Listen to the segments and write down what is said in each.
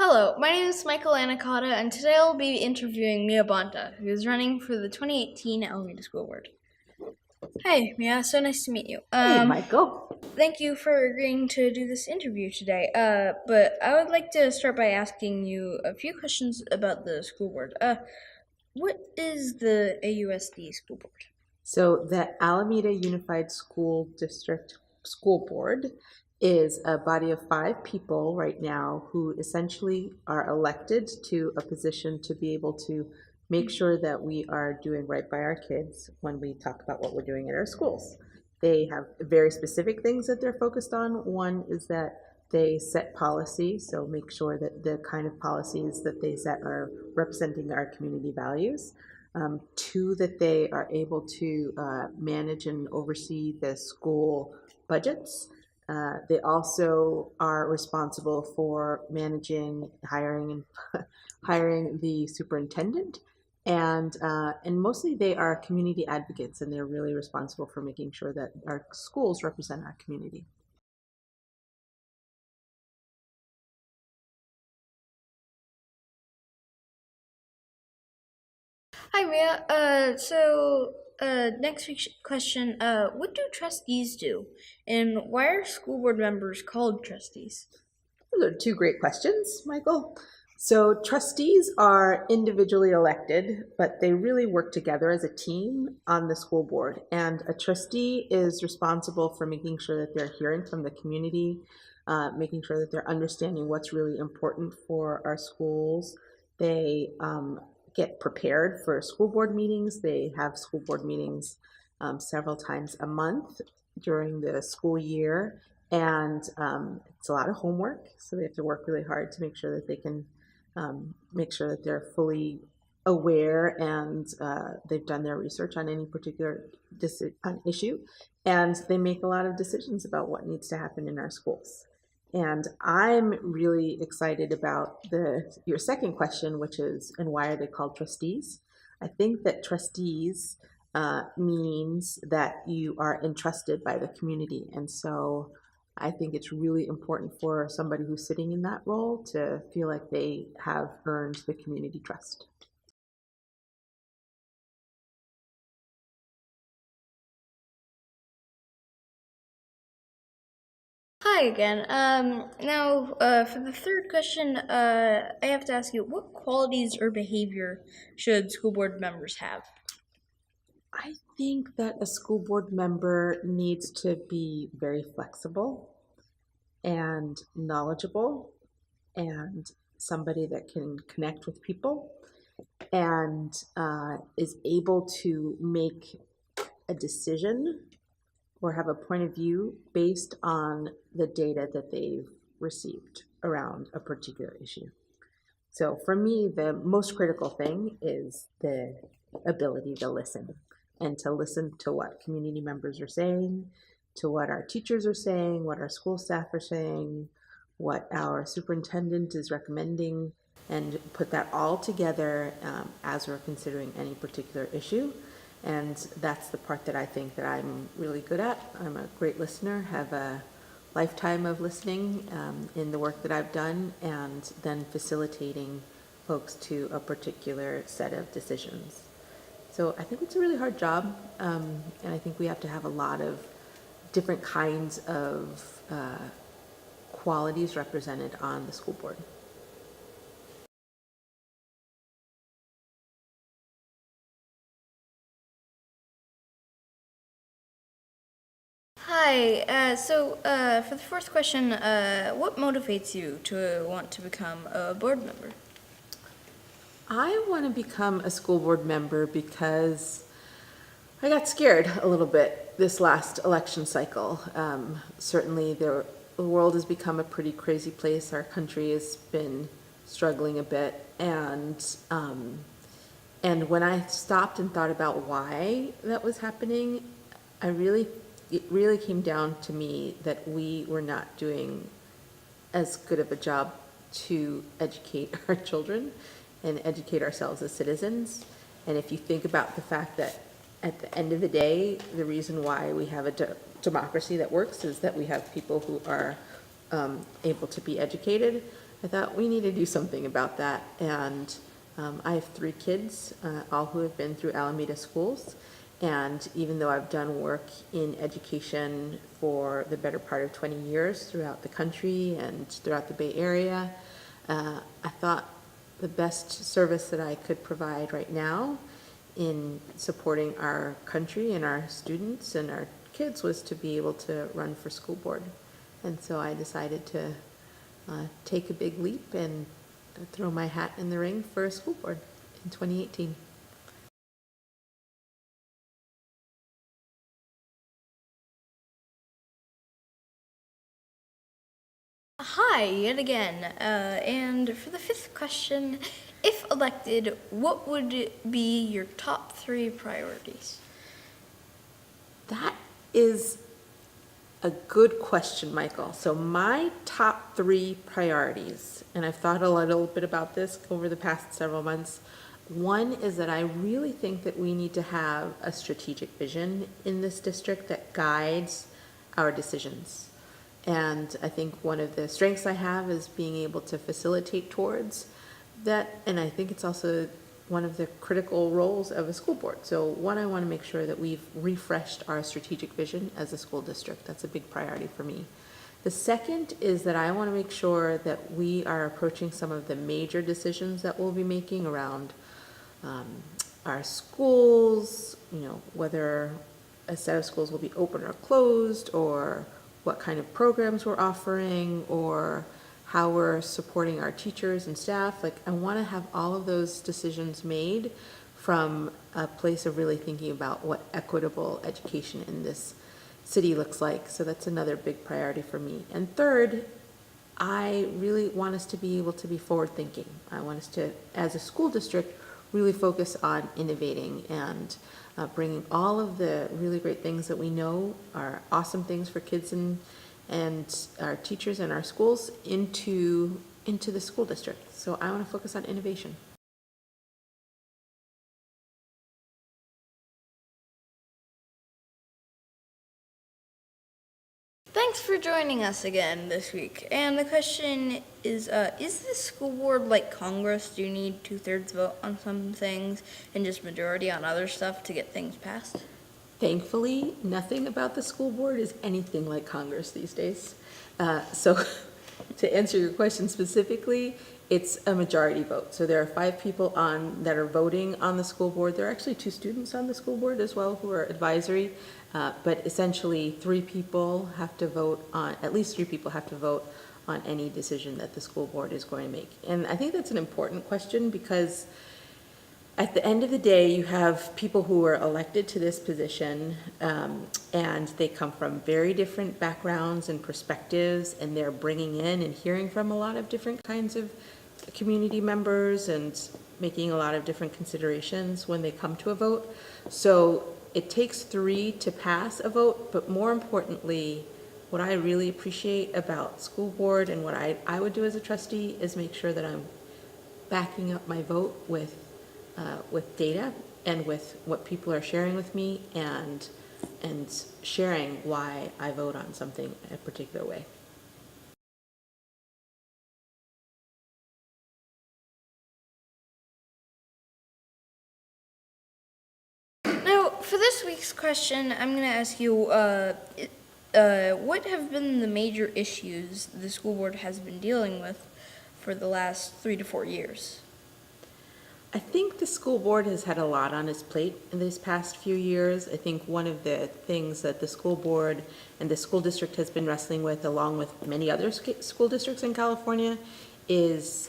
Hello, my name is Michael Anakata, and today I'll be interviewing Mia Bonta, who is running for the 2018 Alameda School Board. Hi, Mia. So nice to meet you. Hey, Michael. Thank you for agreeing to do this interview today. But I would like to start by asking you a few questions about the school board. What is the AUSD School Board? So the Alameda Unified School District School Board is a body of 5 people right now who essentially are elected to a position to be able to make sure that we are doing right by our kids when we talk about what we're doing at our schools. They have very specific things that they're focused on. One is that they set policy, so make sure that the kind of policies that they set are representing our community values. 2, that they are able to manage and oversee the school budgets. They also are responsible for managing, hiring the superintendent, and mostly they are community advocates, and they're really responsible for making sure that our schools represent our community. Hi, Mia. Next question. What do trustees do? And why are school board members called trustees? Those are 2 great questions, Michael. So trustees are individually elected, but they really work together as a team on the school board. And a trustee is responsible for making sure that they're hearing from the community, making sure that they're understanding what's really important for our schools. They get prepared for school board meetings. They have school board meetings several times a month during the school year. And it's a lot of homework, so they have to work really hard to make sure that they can make sure that they're fully aware and they've done their research on any particular issue, and they make a lot of decisions about what needs to happen in our schools. And I'm really excited about your second question, which is, and why are they called trustees? I think that trustees means that you are entrusted by the community, and so I think it's really important for somebody who's sitting in that role to feel like they have earned the community trust. Hi again. For the third question, I have to ask you, what qualities or behavior should school board members have? I think that a school board member needs to be very flexible and knowledgeable and somebody that can connect with people and is able to make a decision or have a point of view based on the data that they've received around a particular issue. So for me, the most critical thing is the ability to listen, and to listen to what community members are saying, to what our teachers are saying, what our school staff are saying, what our superintendent is recommending, and put that all together as we're considering any particular issue. And that's the part that I think that I'm really good at. I'm a great listener, have a lifetime of listening in the work that I've done, and then facilitating folks to a particular set of decisions. So I think it's a really hard job, and I think we have to have a lot of different kinds of qualities represented on the school board. Hi. For the fourth question, what motivates you to want to become a board member? I want to become a school board member because I got scared a little bit this last election cycle. Certainly the world has become a pretty crazy place. Our country has been struggling a bit, and when I stopped and thought about why that was happening, it really came down to me that we were not doing as good of a job to educate our children and educate ourselves as citizens. And if you think about the fact that at the end of the day, the reason why we have a democracy that works is that we have people who are able to be educated. I thought we need to do something about that. And I have 3 kids, all who have been through Alameda schools. And even though I've done work in education for the better part of 20 years throughout the country and throughout the Bay Area, I thought the best service that I could provide right now in supporting our country and our students and our kids was to be able to run for school board. And so I decided to take a big leap and throw my hat in the ring for a school board in 2018. Hi, yet again. And for the fifth question, if elected, what would be your top 3 priorities? That is a good question, Michael. So my top 3 priorities, and I've thought a little bit about this over the past several months. One is that I really think that we need to have a strategic vision in this district that guides our decisions. And I think one of the strengths I have is being able to facilitate towards that. And I think it's also one of the critical roles of a school board. So one, I want to make sure that we've refreshed our strategic vision as a school district. That's a big priority for me. The second is that I want to make sure that we are approaching some of the major decisions that we'll be making around our schools, whether a set of schools will be open or closed, or what kind of programs we're offering, or how we're supporting our teachers and staff. Like, I want to have all of those decisions made from a place of really thinking about what equitable education in this city looks like. So that's another big priority for me. And third, I really want us to be able to be forward thinking. I want us to, as a school district, really focus on innovating and bringing all of the really great things that we know are awesome things for kids and our teachers and our schools into the school district. So I want to focus on innovation. Thanks for joining us again this week. And the question is the school board like Congress? Do you need 2/3 vote on some things and just majority on other stuff to get things passed? Thankfully, nothing about the school board is anything like Congress these days. So to answer your question specifically, it's a majority vote. So there are 5 people that are voting on the school board. There are actually 2 students on the school board as well who are advisory. But essentially 3 people have to vote on, at least 3 people have to vote on any decision that the school board is going to make. And I think that's an important question because at the end of the day, you have people who are elected to this position, and they come from very different backgrounds and perspectives, and they're bringing in and hearing from a lot of different kinds of community members and making a lot of different considerations when they come to a vote. So it takes 3 to pass a vote, but more importantly, what I really appreciate about school board and what I would do as a trustee is make sure that I'm backing up my vote with data and with what people are sharing with me, and sharing why I vote on something a particular way. Now, for this week's question, I'm going to ask you what have been the major issues the school board has been dealing with for the last 3 to 4 years? I think the school board has had a lot on its plate in these past few years. I think one of the things that the school board and the school district has been wrestling with, along with many other school districts in California, is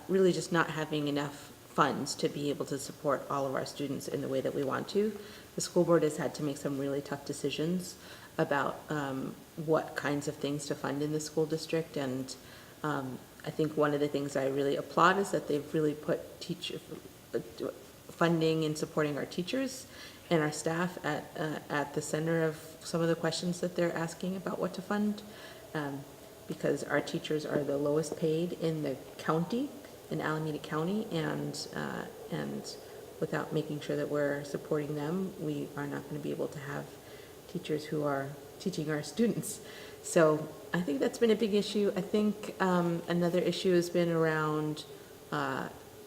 really just not having enough funds to be able to support all of our students in the way that we want to. The school board has had to make some really tough decisions about what kinds of things to fund in the school district, and I think one of the things I really applaud is that they've really put funding and supporting our teachers and our staff at the center of some of the questions that they're asking about what to fund, because our teachers are the lowest paid in the county, in Alameda County, and without making sure that we're supporting them, we are not going to be able to have teachers who are teaching our students. So I think that's been a big issue. I think another issue has been around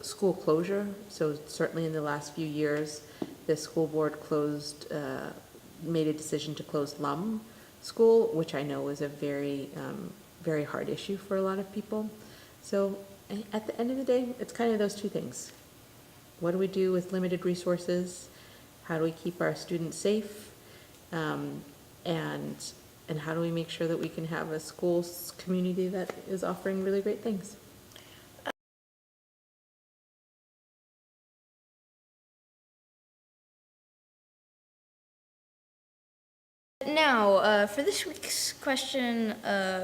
school closure. So certainly in the last few years, the school board made a decision to close Lum School, which I know is a very hard issue for a lot of people. So at the end of the day, it's kind of those two things. What do we do with limited resources? How do we keep our students safe? And how do we make sure that we can have a schools community that is offering really great things? Now, for this week's question,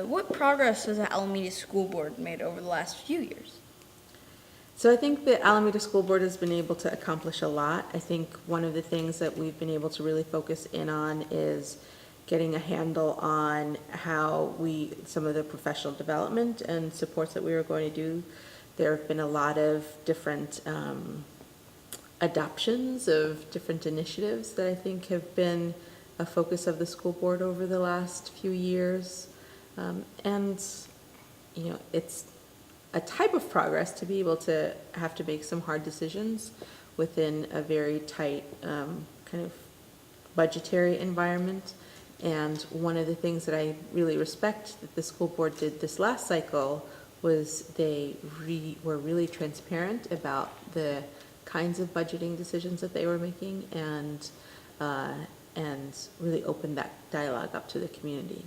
what progress has the Alameda School Board made over the last few years? So I think the Alameda School Board has been able to accomplish a lot. I think one of the things that we've been able to really focus in on is getting a handle on how some of the professional development and supports that we were going to do. There have been a lot of different adoptions of different initiatives that I think have been a focus of the school board over the last few years. And, it's a type of progress to be able to have to make some hard decisions within a very tight kind of budgetary environment. And one of the things that I really respect that the school board did this last cycle was they were really transparent about the kinds of budgeting decisions that they were making and really opened that dialogue up to the community.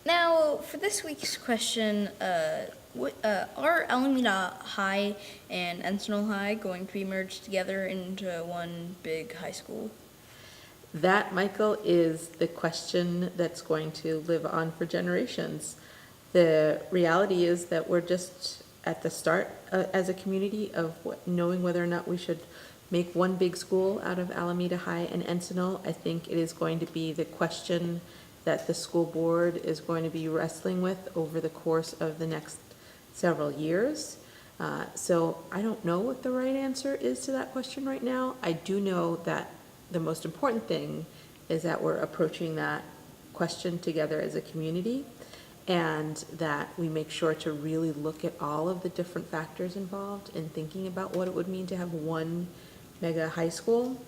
Now, for this week's question, are Alameda High and Encinal High going to be merged together into one big high school? That, Michael, is the question that's going to live on for generations. The reality is that we're just at the start as a community of knowing whether or not we should make one big school out of Alameda High and Encinal. I think it is going to be the question that the school board is going to be wrestling with over the course of the next several years. So I don't know what the right answer is to that question right now. I do know that the most important thing is that we're approaching that question together as a community, and that we make sure to really look at all of the different factors involved in thinking about what it would mean to have one mega high school.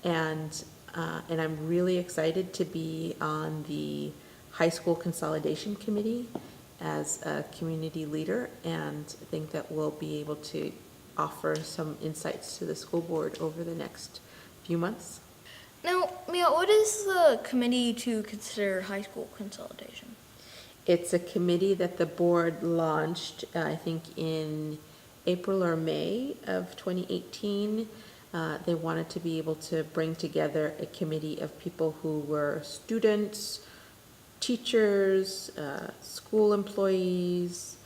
And I'm really excited to be on the high school consolidation committee as a community leader, and think that we'll be able to offer some insights to the school board over the next few months. Now, Mia, what is the committee to consider high school consolidation? It's a committee that the board launched, I think, in April or May of 2018. They wanted to be able to bring together a committee of people who were students, teachers, school employees,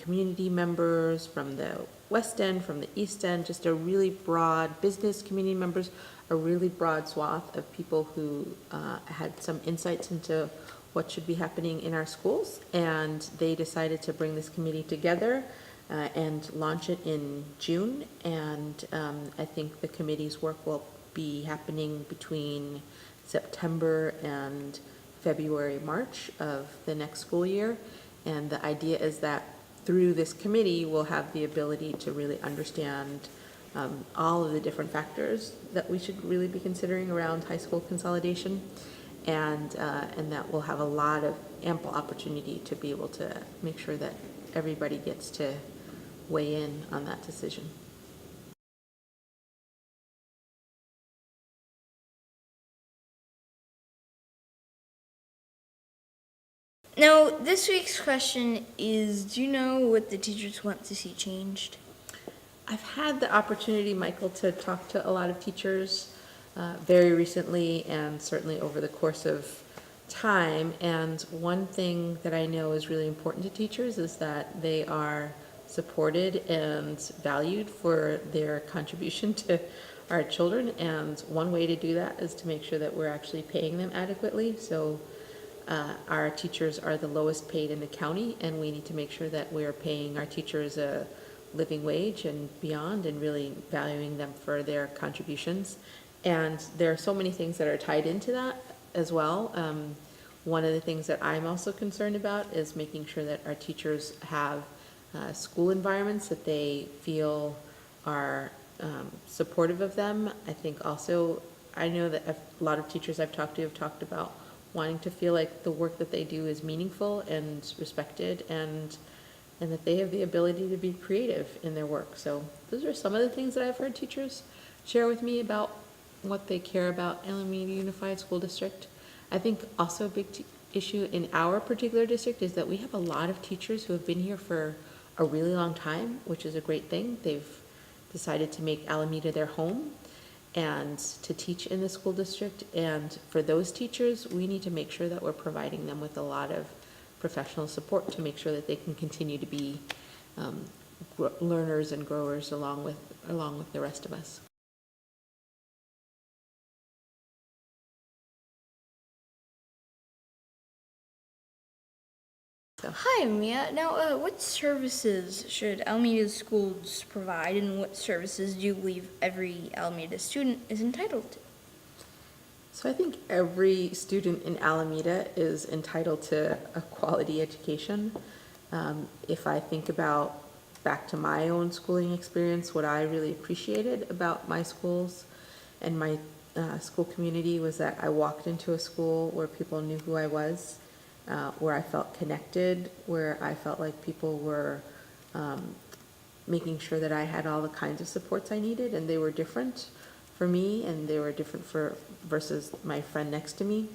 community members from the West End, from the East End, just a really broad business community members, a really broad swath of people who had some insights into what should be happening in our schools. And they decided to bring this committee together and launch it in June. And I think the committee's work will be happening between September and February, March of the next school year. And the idea is that through this committee, we'll have the ability to really understand all of the different factors that we should really be considering around high school consolidation, and that we'll have a lot of ample opportunity to be able to make sure that everybody gets to weigh in on that decision. Now, this week's question is, do you know what the teachers want to see changed? I've had the opportunity, Michael, to talk to a lot of teachers very recently and certainly over the course of time. And one thing that I know is really important to teachers is that they are supported and valued for their contribution to our children. And one way to do that is to make sure that we're actually paying them adequately. So our teachers are the lowest paid in the county, and we need to make sure that we're paying our teachers a living wage and beyond, and really valuing them for their contributions. And there are so many things that are tied into that as well. One of the things that I'm also concerned about is making sure that our teachers have school environments that they feel are supportive of them. I think also, I know that a lot of teachers I've talked to have talked about wanting to feel like the work that they do is meaningful and respected, and that they have the ability to be creative in their work. So those are some of the things that I've heard teachers share with me about what they care about Alameda Unified School District. I think also a big issue in our particular district is that we have a lot of teachers who have been here for a really long time, which is a great thing. They've decided to make Alameda their home and to teach in the school district. And for those teachers, we need to make sure that we're providing them with a lot of professional support to make sure that they can continue to be learners and growers along with the rest of us. So. Hi, Mia. Now, what services should Alameda schools provide, and what services do you believe every Alameda student is entitled to? So I think every student in Alameda is entitled to a quality education. If I think about back to my own schooling experience, what I really appreciated about my schools and my school community was that I walked into a school where people knew who I was, where I felt connected, where I felt like people were making sure that I had all the kinds of supports I needed, and they were different for me, and they were different for versus my friend next to me.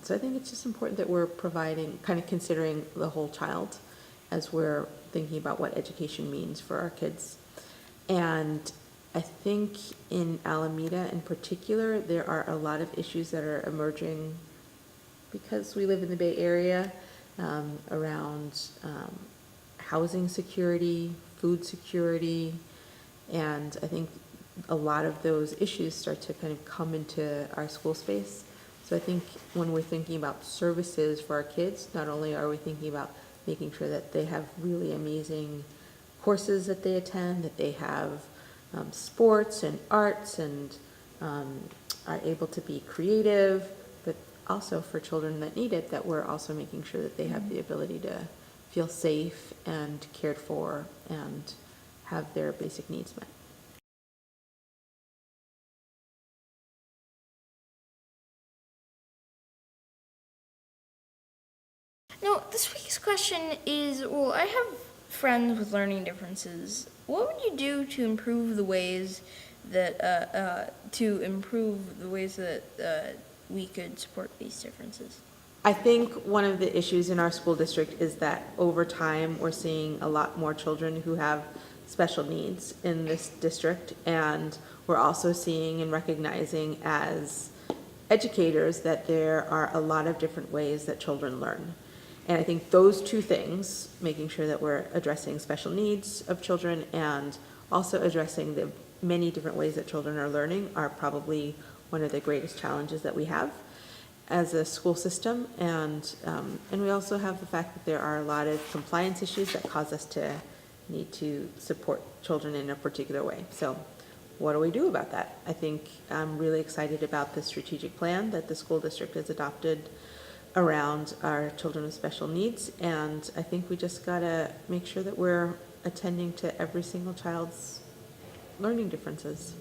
So I think it's just important that we're providing, kind of considering the whole child as we're thinking about what education means for our kids. And I think in Alameda in particular, there are a lot of issues that are emerging because we live in the Bay Area, around housing security, food security, and I think a lot of those issues start to kind of come into our school space. So I think when we're thinking about services for our kids, not only are we thinking about making sure that they have really amazing courses that they attend, that they have sports and arts and are able to be creative, but also for children that need it, that we're also making sure that they have the ability to feel safe and cared for and have their basic needs met. Now, this week's question is, well, I have friends with learning differences. What would you do to improve the ways that we could support these differences? I think one of the issues in our school district is that over time, we're seeing a lot more children who have special needs in this district, and we're also seeing and recognizing as educators that there are a lot of different ways that children learn. And I think those two things, making sure that we're addressing special needs of children and also addressing the many different ways that children are learning, are probably one of the greatest challenges that we have as a school system. And we also have the fact that there are a lot of compliance issues that cause us to need to support children in a particular way. So what do we do about that? I think I'm really excited about the strategic plan that the school district has adopted around our children with special needs, and I think we just gotta make sure that we're attending to every single child's learning differences.